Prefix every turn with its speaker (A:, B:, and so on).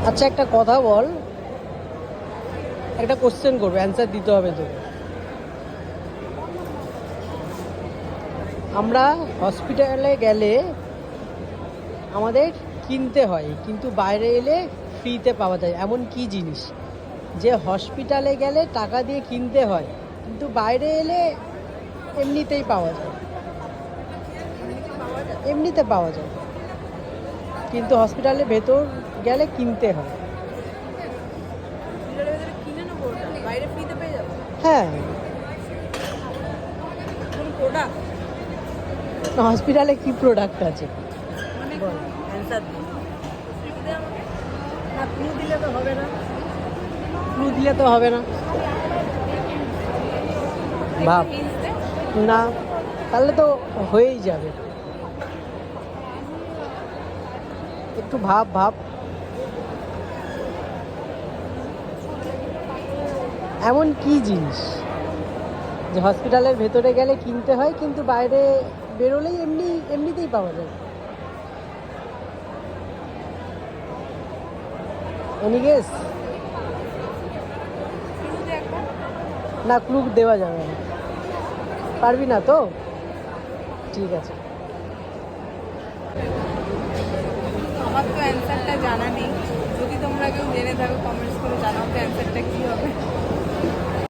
A: আচ্ছা একটা কথা বল, একটা কোশ্চেন করবো, অ্যান্সার দিতে হবে তো। আমরা হসপিটালে গেলে আমাদের কিনতে হয়, কিন্তু বাইরে এলে ফ্রিতে পাওয়া যায়, এমন কি জিনিস যে হসপিটালে গেলে টাকা দিয়ে কিনতে হয় কিন্তু বাইরে এলে এমনিতেই পাওয়া যায়? এমনিতে পাওয়া যায়, কিন্তু হসপিটালের ভেতর গেলে কিনতে হয়।
B: কিনে নেবো, ওটা বাইরে ফ্রিতে পেয়ে যাবো।
A: হ্যাঁ,
B: কোন প্রোডাক্ট?
A: হসপিটালে কি প্রোডাক্ট আছে
B: মানে
A: বল?
B: অ্যান্সার দিন। ফ্রিতে আমাকে না, ক্লু দিলে তো হবে না।
A: ক্লু দিলে তো হবে না। ভাব না, তাহলে তো হয়েই যাবে। একটু ভাব ভাব। এমন কি জিনিস যে হসপিটালের ভেতরে গেলে কিনতে হয় কিন্তু বাইরে বেরোলেই এমনিতেই পাওয়া যায়? Any guess? না, ক্লু দেওয়া যাবে না। পারবি না তো? ঠিক আছে।
B: আমার তো অ্যান্সারটা জানা নেই, যদি তোমরা কেউ জেনে থাকো কমেন্টস করে জানাও তো অ্যান্সারটা কী হবে।